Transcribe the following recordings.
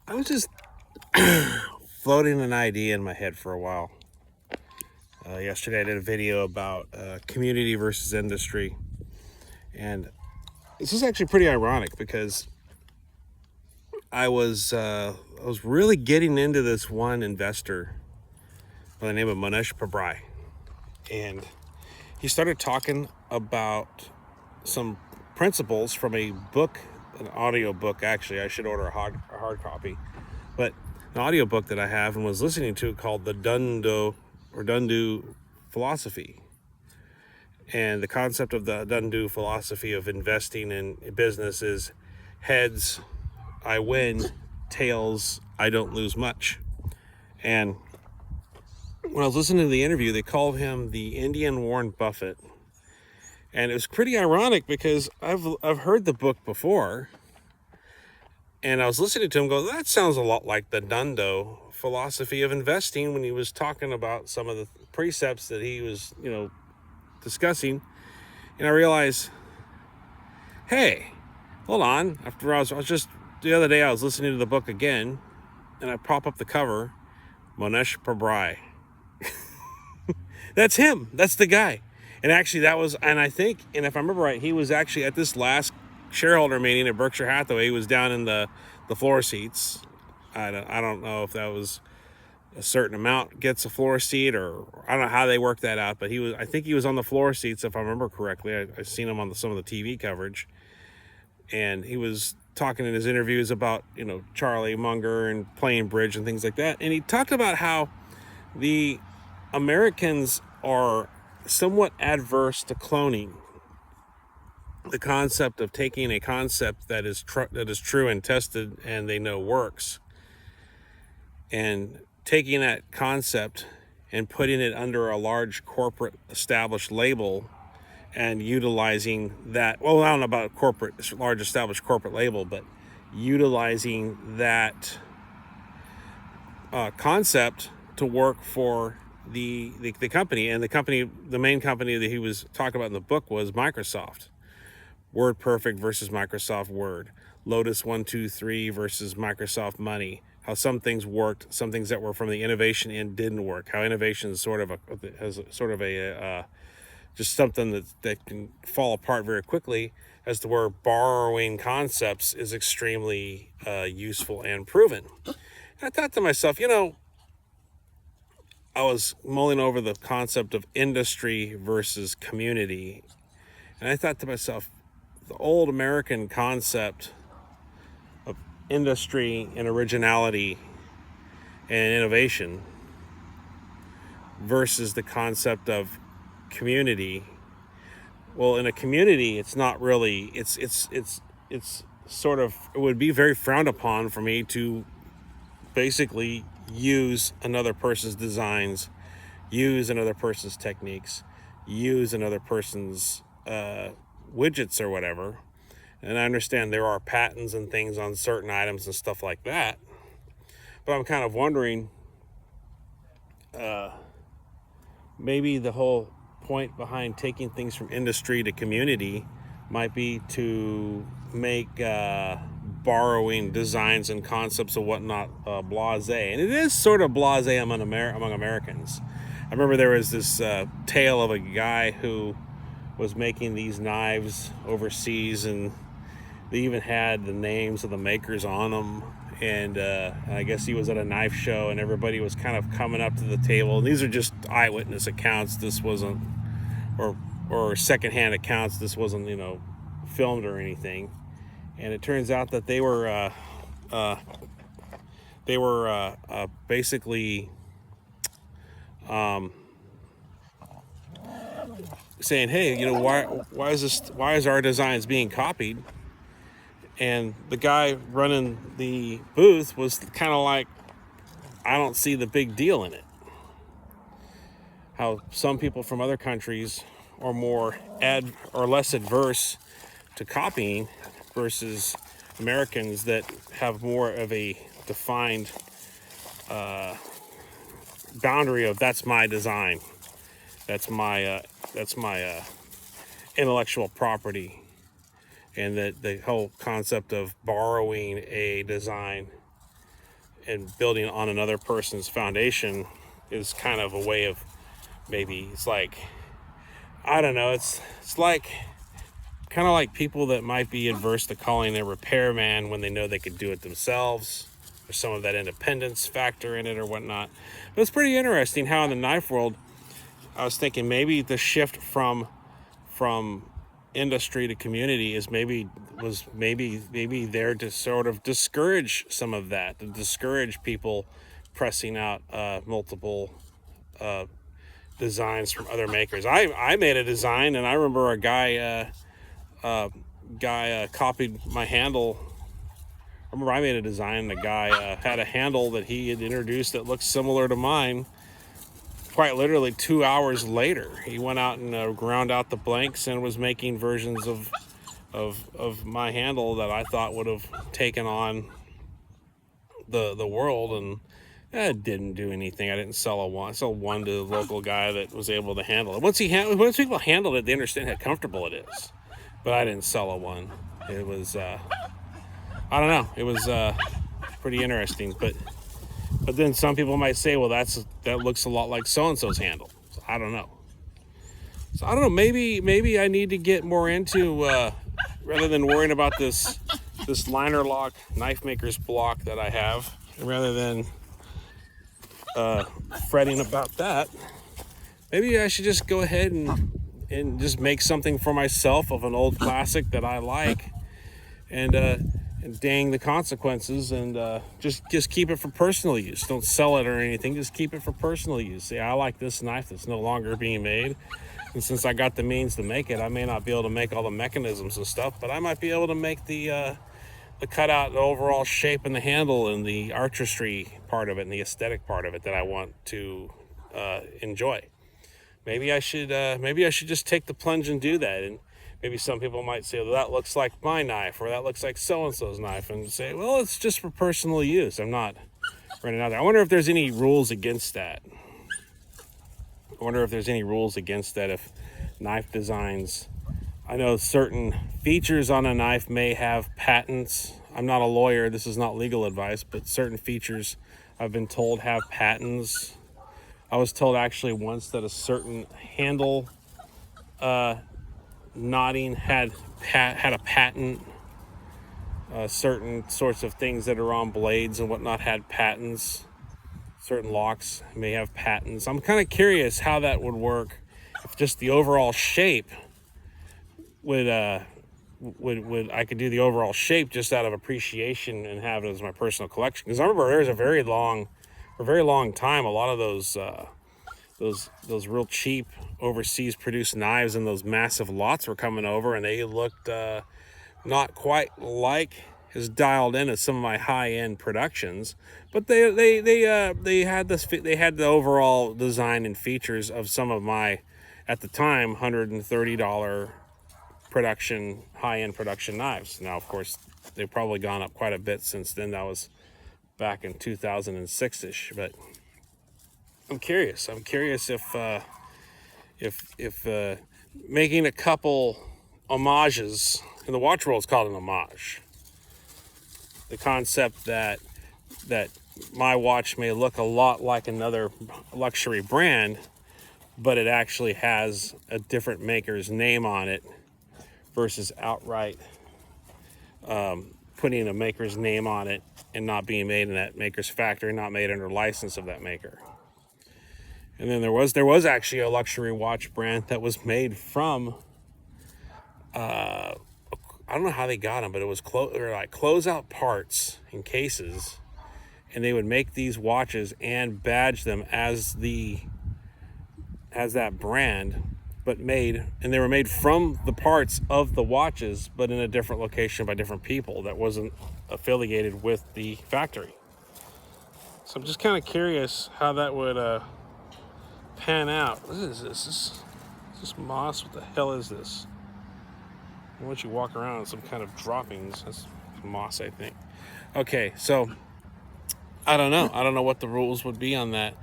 I was just floating an idea in my head for a while. Yesterday, I did a video about community versus industry, and this is actually pretty ironic because I was really getting into this one investor by the name of Mohnish Pabrai, and he started talking about some principles from a book, an audio book. Actually, I should order a hard copy, but an audio book that I have and was listening to called the Dundu philosophy. And the concept of the Dundu philosophy of investing in business is heads, I win, tails, I don't lose much. And when I was listening to the interview, they called him the Indian Warren Buffett. And it was pretty ironic because I've heard the book before, and I was listening to him go, that sounds a lot like the Dundu philosophy of investing when he was talking about some of the precepts that he was, discussing. And I realized, hey, hold on. After I was just the other day, I was listening to the book again, and I pop up the cover, Mohnish Pabrai. That's him. That's the guy. And actually, and I think, and if I remember right, he was actually at this last shareholder meeting at Berkshire Hathaway. He was down in the floor seats. I don't know if that was a certain amount gets a floor seat, or I don't know how they work that out, but I think he was on the floor seats, if I remember correctly. I've seen him on some of the TV coverage, and he was talking in his interviews about, Charlie Munger and playing bridge and things like that. And he talked about how the Americans are somewhat adverse to cloning. The concept of taking a concept that is true and tested and they know works, and taking that concept and putting it under a large corporate established label and utilizing that. Well, I don't know about large established corporate label, but utilizing that concept to work for the company. And the main company that he was talking about in the book was Microsoft. WordPerfect versus Microsoft Word. Lotus 123 versus Microsoft Money. How some things worked, some things that were from the innovation end didn't work. How innovation is just something that can fall apart very quickly, as to where borrowing concepts is extremely useful and proven. And I thought to myself, I was mulling over the concept of industry versus community, and I thought to myself, the old American concept of industry and originality and innovation versus the concept of community. Well, in a community, it's not really, it's sort of, it would be very frowned upon for me to basically use another person's designs, use another person's techniques, use another person's widgets or whatever. And I understand there are patents and things on certain items and stuff like that, but I'm kind of wondering, maybe the whole point behind taking things from industry to community might be to make borrowing designs and concepts and whatnot blasé. And it is sort of blasé among Americans. I remember there was this tale of a guy who was making these knives overseas, and they even had the names of the makers on them. And I guess he was at a knife show, and everybody was kind of coming up to the table. And these are just eyewitness accounts. This wasn't, or secondhand accounts. This wasn't, filmed or anything. And it turns out that they were basically saying, hey, why is our designs being copied? And the guy running the booth was kind of like, I don't see the big deal in it. How some people from other countries are less adverse to copying versus Americans that have more of a defined boundary of, that's my design, that's my intellectual property. And that the whole concept of borrowing a design and building on another person's foundation is kind of a way of, maybe it's like, I don't know, it's like kind of like people that might be adverse to calling a repairman when they know they could do it themselves. There's some of that independence factor in it or whatnot. But it's pretty interesting how in the knife world, I was thinking maybe the shift from industry to community is maybe there to sort of discourage some of that, to discourage people pressing out multiple designs from other makers. I made a design, and I remember a guy copied my handle. I remember I made a design. The guy had a handle that he had introduced that looked similar to mine. Quite literally 2 hours later, he went out and ground out the blanks and was making versions of my handle that I thought would have taken on the world, and it didn't do anything. I didn't sell one. I sold one to the local guy that was able to handle it. Once people handled it, they understand how comfortable it is. But I didn't sell a one. It was I don't know. It was pretty interesting, but then some people might say, well, that looks a lot like so-and-so's handle. So I don't know. Maybe I need to get more into, rather than worrying about this liner lock knife maker's block that I have, rather than fretting about that, maybe I should just go ahead and just make something for myself of an old classic that I like, and dang the consequences, and just keep it for personal use. Don't sell it or anything, just keep it for personal use. See, I like this knife that's no longer being made, and since I got the means to make it, I may not be able to make all the mechanisms and stuff, but I might be able to make the cutout, the overall shape, and the handle, and the artistry part of it, and the aesthetic part of it that I want to enjoy. Maybe I should just take the plunge and do that. And maybe some people might say, well, that looks like my knife, or that looks like so-and-so's knife, and say, well, it's just for personal use. I'm not running out there. I wonder if there's any rules against that. If knife designs, I know certain features on a knife may have patents. I'm not a lawyer, this is not legal advice, but certain features I've been told have patents. I was told actually once that a certain handle knotting had a patent. Certain sorts of things that are on blades and whatnot had patents. Certain locks may have patents. I'm kind of curious how that would work. If just the overall shape would I could do the overall shape just out of appreciation and have it as my personal collection. Because I remember there was a very long time, a lot of those real cheap overseas produced knives and those massive lots were coming over, and they looked not quite like as dialed in as some of my high-end productions, but they had the overall design and features of some of my, at the time, $130 production, high-end production knives. Now, of course, they've probably gone up quite a bit since then. That was back in 2006-ish, but I'm curious if making a couple homages, in the watch world it's called an homage. The concept that my watch may look a lot like another luxury brand, but it actually has a different maker's name on it, versus outright putting a maker's name on it and not being made in that maker's factory, not made under license of that maker. And then there was actually a luxury watch brand that was made from I don't know how they got them, but it was closeout parts in cases, and they would make these watches and badge them as that brand, but they were made from the parts of the watches, but in a different location by different people that wasn't affiliated with the factory. So I'm just kind of curious how that would pan out. What is this? Is this moss? What the hell is this? Why don't you walk around in some kind of droppings? That's moss, I think. Okay, so I don't know. I don't know what the rules would be on that.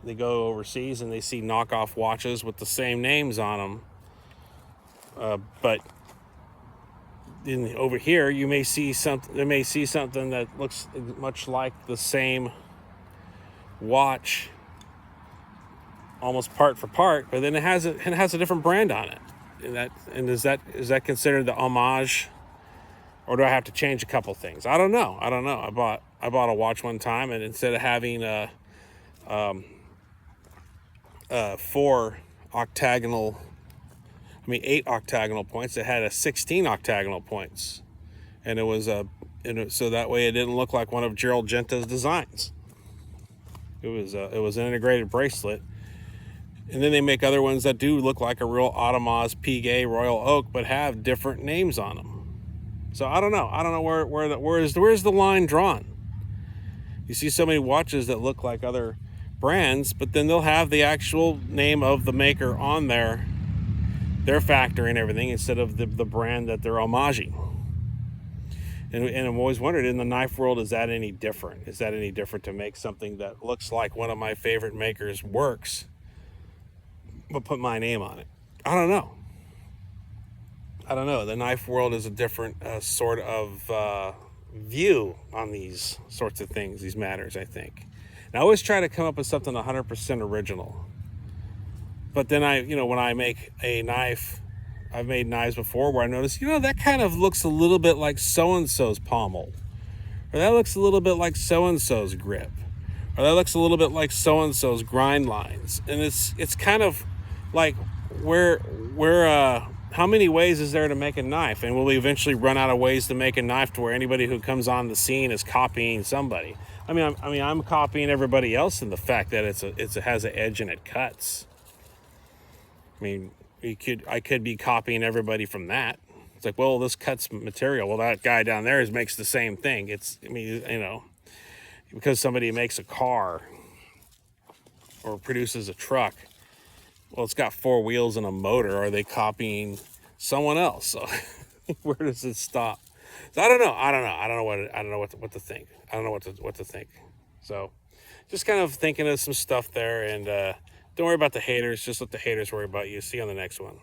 They go overseas and they see knockoff watches with the same names on them. But over here, you may see something. They may see something that looks much like the same watch, almost part for part, but then it has a different brand on it. And is that considered the homage, or do I have to change a couple things? I don't know. I bought a watch one time, and instead of having 8 octagonal points, it had a 16 octagonal points, and it was so that way it didn't look like one of Gerald Genta's designs. It was an integrated bracelet. And then they make other ones that do look like a real Audemars Piguet Royal Oak, but have different names on them. So I don't know where's the line drawn. You see so many watches that look like other brands, but then they'll have the actual name of the maker on their factory and everything, instead of the brand that they're homaging. And I'm always wondered, in the knife world, is that any different? Is that any different to make something that looks like one of my favorite makers' works, but put my name on it? I don't know. The knife world is a different sort of view on these sorts of things, these matters, I think. And I always try to come up with something 100% original. But then when I make a knife, I've made knives before where I notice, that kind of looks a little bit like so-and-so's pommel. Or that looks a little bit like so-and-so's grip. Or that looks a little bit like so-and-so's grind lines. And it's kind of like, how many ways is there to make a knife? And will we eventually run out of ways to make a knife to where anybody who comes on the scene is copying somebody? I'm copying everybody else in the fact that it has an edge and it cuts. I could be copying everybody from that. It's like, well, this cuts material. Well, that guy down there makes the same thing. Because somebody makes a car or produces a truck, well, it's got 4 wheels and a motor. Are they copying someone else? So where does it stop? So I don't know. I don't know what to think. I don't know what to think. So just kind of thinking of some stuff there, and don't worry about the haters. Just let the haters worry about you. See you on the next one.